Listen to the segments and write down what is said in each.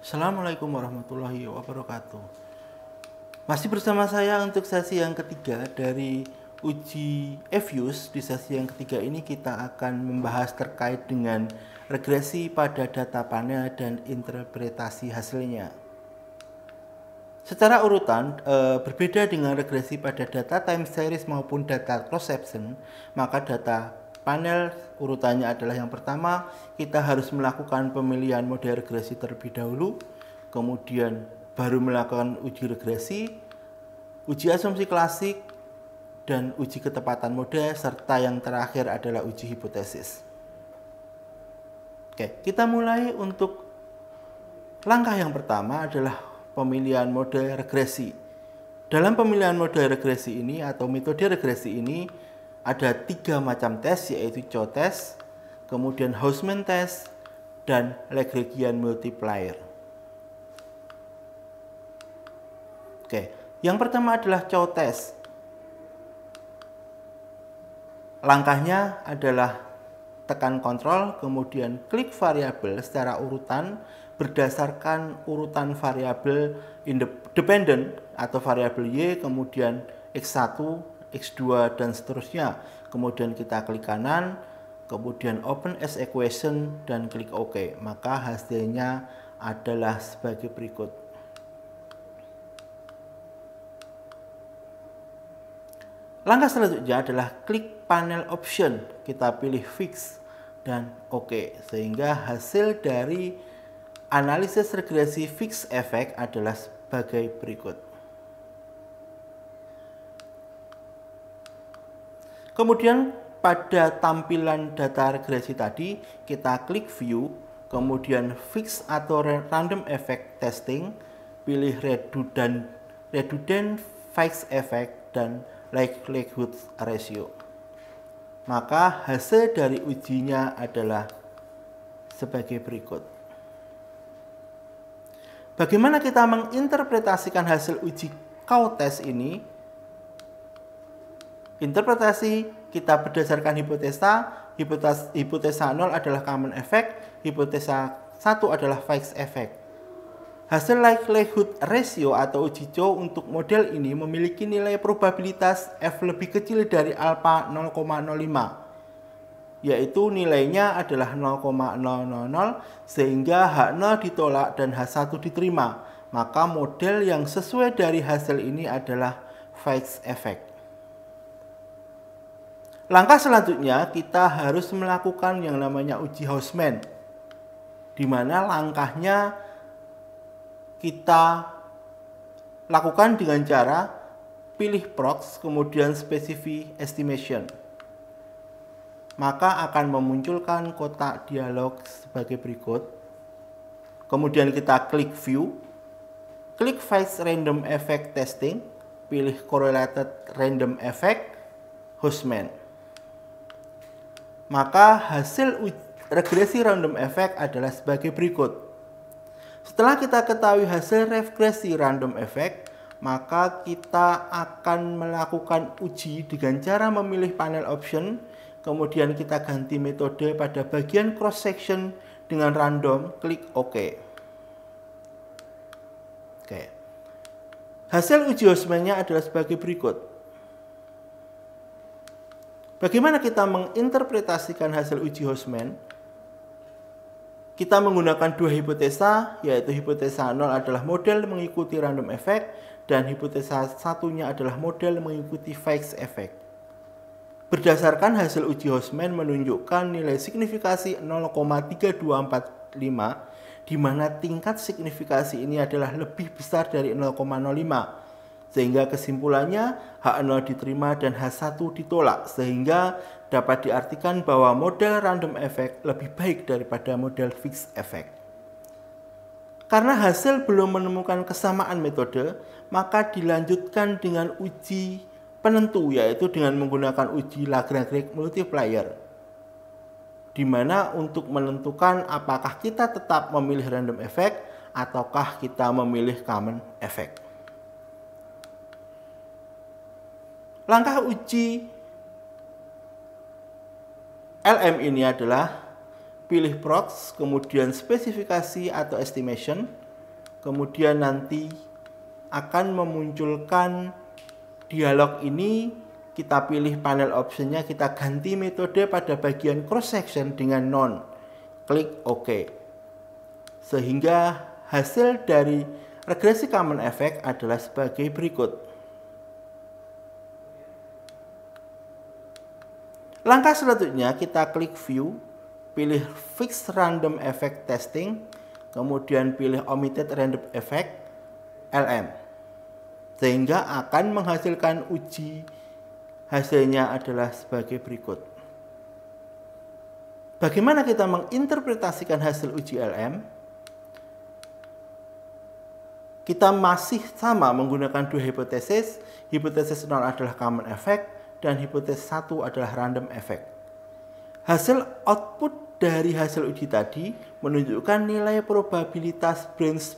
Assalamualaikum warahmatullahi wabarakatuh. Masih bersama saya untuk sesi yang ketiga dari uji EFUS. Di sesi yang ketiga ini kita akan membahas terkait dengan regresi pada data panel dan interpretasi hasilnya. Secara urutan, berbeda dengan regresi pada data time series maupun data cross-section, maka data panel urutannya adalah yang pertama, kita harus melakukan pemilihan model regresi terlebih dahulu, kemudian baru melakukan uji regresi, uji asumsi klasik, dan uji ketepatan model, serta yang terakhir adalah uji hipotesis. Oke, kita mulai. Untuk langkah yang pertama adalah pemilihan model regresi. Dalam pemilihan model regresi ini atau metode regresi ini ada 3 macam tes, yaitu Chow test, kemudian Hausman test, dan Lagrangian multiplier. Oke, yang pertama adalah Chow test. Langkahnya adalah tekan kontrol, kemudian klik variabel secara urutan berdasarkan urutan variabel independen atau variabel Y, kemudian X1, X2, dan seterusnya. Kemudian kita klik kanan, kemudian open as equation, dan klik OK. Maka hasilnya adalah sebagai berikut. Langkah selanjutnya adalah klik panel option, kita pilih fix dan OK, sehingga hasil dari analisis regresi fix effect adalah sebagai berikut. Kemudian pada tampilan data regresi tadi, kita klik view, kemudian fix atau random effect testing, pilih redundant fix effect dan likelihood ratio. Maka hasil dari ujinya adalah sebagai berikut. Bagaimana kita menginterpretasikan hasil uji Chow test ini? Interpretasi kita berdasarkan hipotesa 0 adalah common effect, hipotesa 1 adalah fix effect. Hasil likelihood ratio atau uji Chow untuk model ini memiliki nilai probabilitas F lebih kecil dari alpha 0,05, yaitu nilainya adalah 0,000, sehingga H0 ditolak dan H1 diterima. Maka model yang sesuai dari hasil ini adalah fix effect. Langkah selanjutnya kita harus melakukan yang namanya uji Hausman, di mana langkahnya kita lakukan dengan cara pilih prox, kemudian specify estimation. Maka akan memunculkan kotak dialog sebagai berikut. Kemudian kita klik view, klik fix random effect testing, pilih correlated random effect, Hausman. Maka hasil regresi random effect adalah sebagai berikut. Setelah kita ketahui hasil regresi random effect, maka kita akan melakukan uji dengan cara memilih panel option, kemudian kita ganti metode pada bagian cross section dengan random, klik OK. Oke. Hasil uji Hausman-nya adalah sebagai berikut. Bagaimana kita menginterpretasikan hasil uji Hausman? Kita menggunakan 2 hipotesa, yaitu hipotesa 0 adalah model mengikuti random effect, dan hipotesa satunya adalah model mengikuti fix effect. Berdasarkan hasil uji Hausman menunjukkan nilai signifikasi 0,3245, di mana tingkat signifikasi ini adalah lebih besar dari 0,05. Sehingga kesimpulannya H0 diterima dan H1 ditolak, sehingga dapat diartikan bahwa model random effect lebih baik daripada model fixed effect. Karena hasil belum menemukan kesamaan metode, maka dilanjutkan dengan uji penentu, yaitu dengan menggunakan uji Lagrange multiplier, di mana untuk menentukan apakah kita tetap memilih random effect ataukah kita memilih common effect. Langkah uji LM ini adalah pilih prox, kemudian spesifikasi atau estimation, kemudian nanti akan memunculkan dialog ini. Kita pilih panel optionnya, kita ganti metode pada bagian cross section dengan none, klik OK. Sehingga hasil dari regresi common effect adalah sebagai berikut. Langkah selanjutnya kita klik view, pilih fixed random effect testing, kemudian pilih omitted random effect LM, sehingga akan menghasilkan uji. Hasilnya adalah sebagai berikut. Bagaimana kita menginterpretasikan hasil uji LM? Kita masih sama menggunakan dua hipotesis. Hipotesis 0 adalah common effect dan hipotesis 1 adalah random effect. Hasil output dari hasil uji tadi menunjukkan nilai probabilitas branch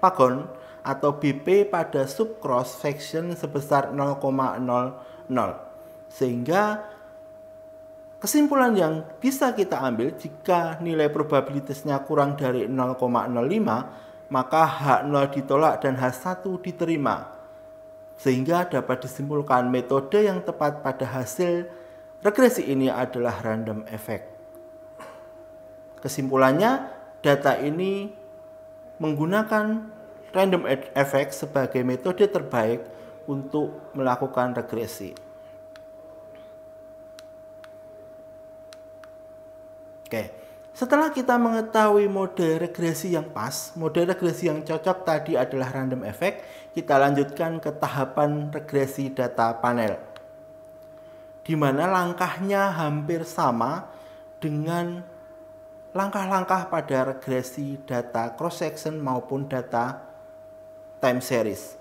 pagon atau BP pada sub cross section sebesar 0,00. Sehingga kesimpulan yang bisa kita ambil, jika nilai probabilitasnya kurang dari 0,05, maka H0 ditolak dan H1 diterima. Sehingga dapat disimpulkan metode yang tepat pada hasil regresi ini adalah random effect. Kesimpulannya, data ini menggunakan random effect sebagai metode terbaik untuk melakukan regresi. Oke, setelah kita mengetahui mode regresi yang pas, mode regresi yang cocok tadi adalah random effect, kita lanjutkan ke tahapan regresi data panel, di mana langkahnya hampir sama dengan langkah-langkah pada regresi data cross section maupun data time series.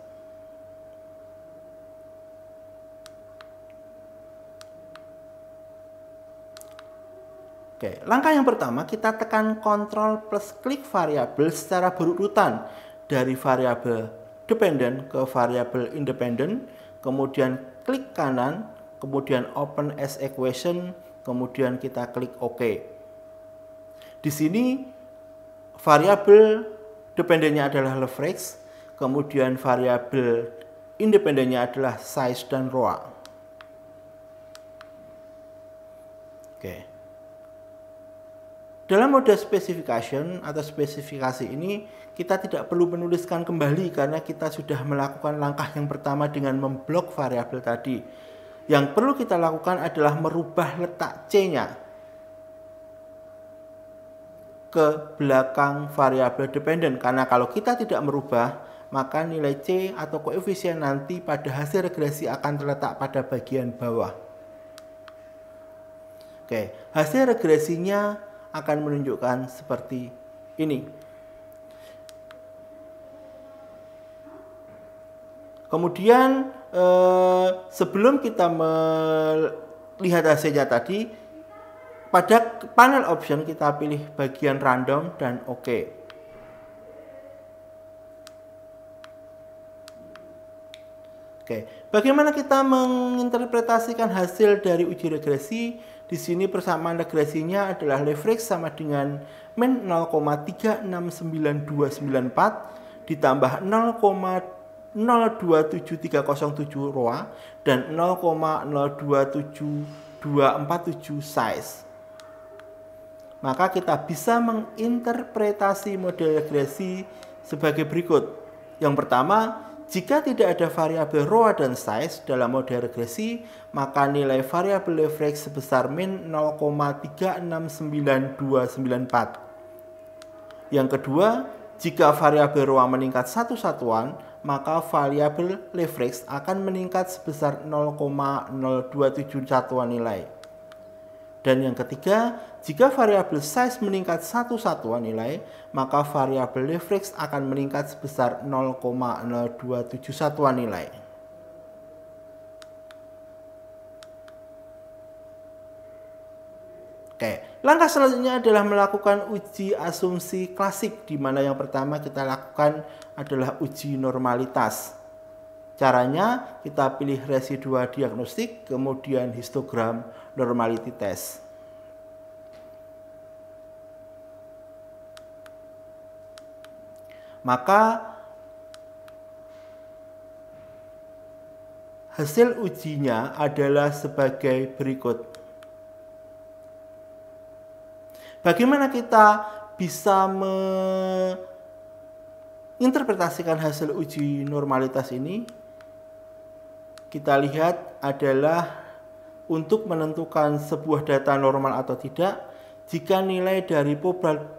Oke, langkah yang pertama kita tekan Ctrl plus klik variabel secara berurutan dari variabel dependent ke variabel independent, kemudian klik kanan, kemudian open as equation, kemudian kita klik OK. Di sini variabel dependentnya adalah leverage, kemudian variabel independentnya adalah size dan ROA. Oke. Dalam mode specification atau spesifikasi ini, kita tidak perlu menuliskan kembali karena kita sudah melakukan langkah yang pertama dengan memblok variabel tadi. Yang perlu kita lakukan adalah merubah letak C-nya ke belakang variabel dependent, karena kalau kita tidak merubah, maka nilai C atau koefisien nanti pada hasil regresi akan terletak pada bagian bawah. Oke, hasil regresinya akan menunjukkan seperti ini. Kemudian sebelum kita melihat hasilnya tadi, pada panel option kita pilih bagian random dan OK. Oke, bagaimana kita menginterpretasikan hasil dari uji regresi? Di sini persamaan regresinya adalah leverage sama dengan min 0,369294 ditambah 0,027307 ROA dan 0,027247 size. Maka kita bisa menginterpretasi model regresi sebagai berikut. Yang pertama, jika tidak ada variabel ROA dan size dalam model regresi, maka nilai variabel leverage sebesar min 0,369294. Yang kedua, jika variabel ROA meningkat satu satuan, maka variabel leverage akan meningkat sebesar 0,027 satuan nilai. Dan yang ketiga, jika variabel size meningkat satu satuan nilai, maka variabel leverage akan meningkat sebesar 0,027 satuan nilai. Oke, langkah selanjutnya adalah melakukan uji asumsi klasik, di mana yang pertama kita lakukan adalah uji normalitas. Caranya kita pilih residua diagnostik, kemudian histogram normality test. Maka hasil ujinya adalah sebagai berikut. Bagaimana kita bisa menginterpretasikan hasil uji normalitas ini? Kita lihat adalah untuk menentukan sebuah data normal atau tidak, jika nilai dari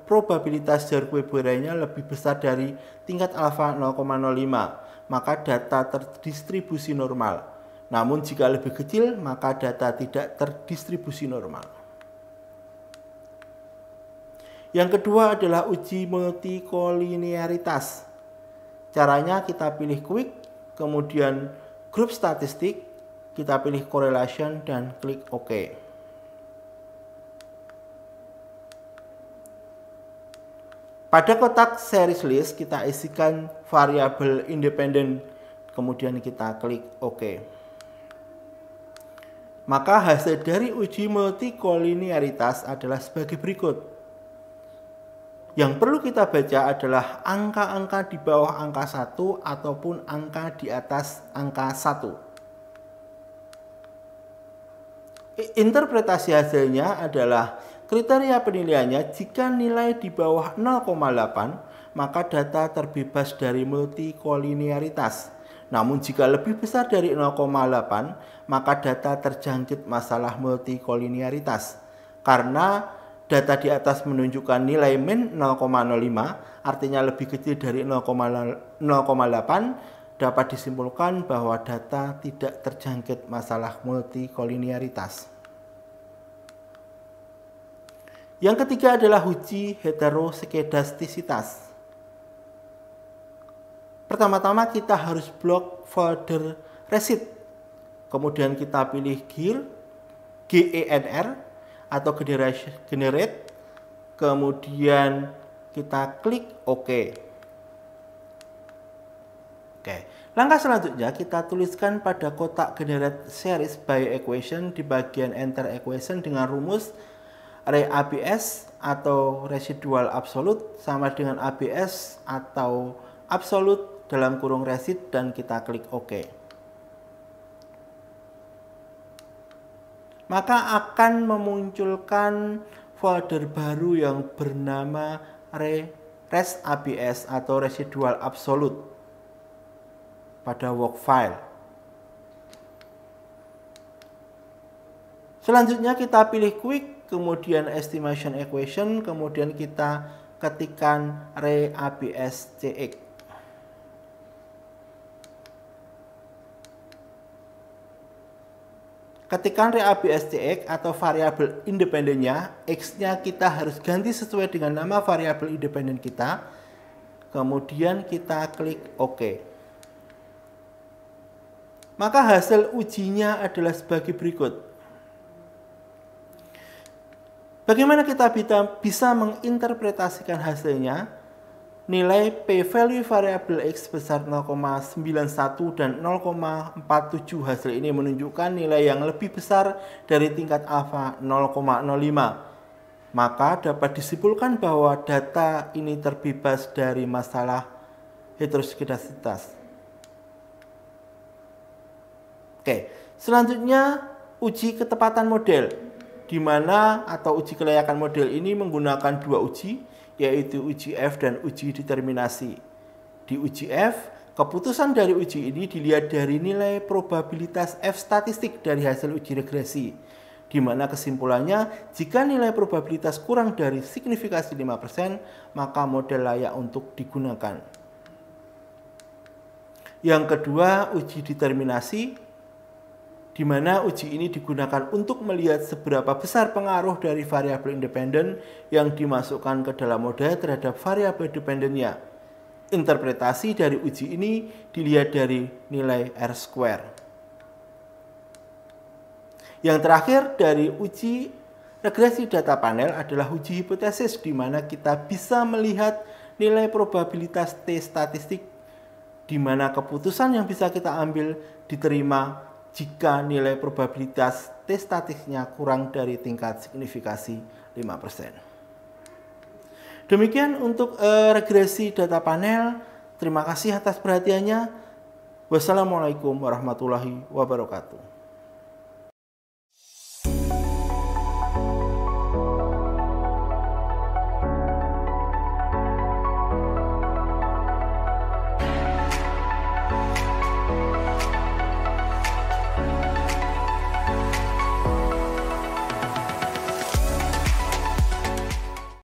probabilitas Jacobi-Boerhaave-nya lebih besar dari tingkat alfa 0,05, maka data terdistribusi normal. Namun jika lebih kecil, maka data tidak terdistribusi normal. Yang kedua adalah uji multikolinearitas. Caranya kita pilih quick, kemudian grup statistik, kita pilih correlation dan klik OK. Pada kotak series list kita isikan variabel independen, kemudian kita klik OK. Maka hasil dari uji multikolinearitas adalah sebagai berikut. Yang perlu kita baca adalah angka-angka di bawah angka 1 ataupun angka di atas angka 1. Interpretasi hasilnya adalah kriteria penilaiannya jika nilai di bawah 0,8 maka data terbebas dari multikolinearitas. Namun jika lebih besar dari 0,8 maka data terjangkit masalah multikolinearitas. Karena data di atas menunjukkan nilai min 0,05 artinya lebih kecil dari 0,8 dapat disimpulkan bahwa data tidak terjangkit masalah multikolinearitas. Yang ketiga adalah uji heteroskedastisitas. Pertama-tama kita harus blok folder receipt. Kemudian kita pilih GENR atau generate. Kemudian kita klik OK. Oke. Langkah selanjutnya kita tuliskan pada kotak generate series by equation di bagian enter equation dengan rumus array ABS atau residual absolute sama dengan ABS atau absolute dalam kurung receipt dan kita klik OK. Maka akan memunculkan folder baru yang bernama res ABS atau residual absolute pada work file. Selanjutnya kita pilih quick, kemudian estimation equation, kemudian kita ketikkan RABS-CX. Ketikkan RABS-CX atau variabel independennya, X-nya kita harus ganti sesuai dengan nama variabel independen kita. Kemudian kita klik OK. Maka hasil ujinya adalah sebagai berikut. Bagaimana kita bisa menginterpretasikan hasilnya? Nilai p-value variabel X sebesar 0,91 dan 0,47 hasil ini menunjukkan nilai yang lebih besar dari tingkat alfa 0,05. Maka dapat disimpulkan bahwa data ini terbebas dari masalah heteroskedastisitas. Oke, selanjutnya uji ketepatan model, di mana atau uji kelayakan model ini menggunakan dua uji, yaitu uji F dan uji determinasi. Di uji F, keputusan dari uji ini dilihat dari nilai probabilitas F statistik dari hasil uji regresi, di mana kesimpulannya jika nilai probabilitas kurang dari signifikasi 5%, maka model layak untuk digunakan. Yang kedua, uji determinasi, di mana uji ini digunakan untuk melihat seberapa besar pengaruh dari variabel independen yang dimasukkan ke dalam model terhadap variabel dependennya. Interpretasi dari uji ini dilihat dari nilai R². Yang terakhir dari uji regresi data panel adalah uji hipotesis, di mana kita bisa melihat nilai probabilitas T statistik, di mana keputusan yang bisa kita ambil diterima jika nilai probabilitas T statistiknya kurang dari tingkat signifikasi 5%. Demikian untuk regresi data panel. Terima kasih atas perhatiannya. Wassalamualaikum warahmatullahi wabarakatuh.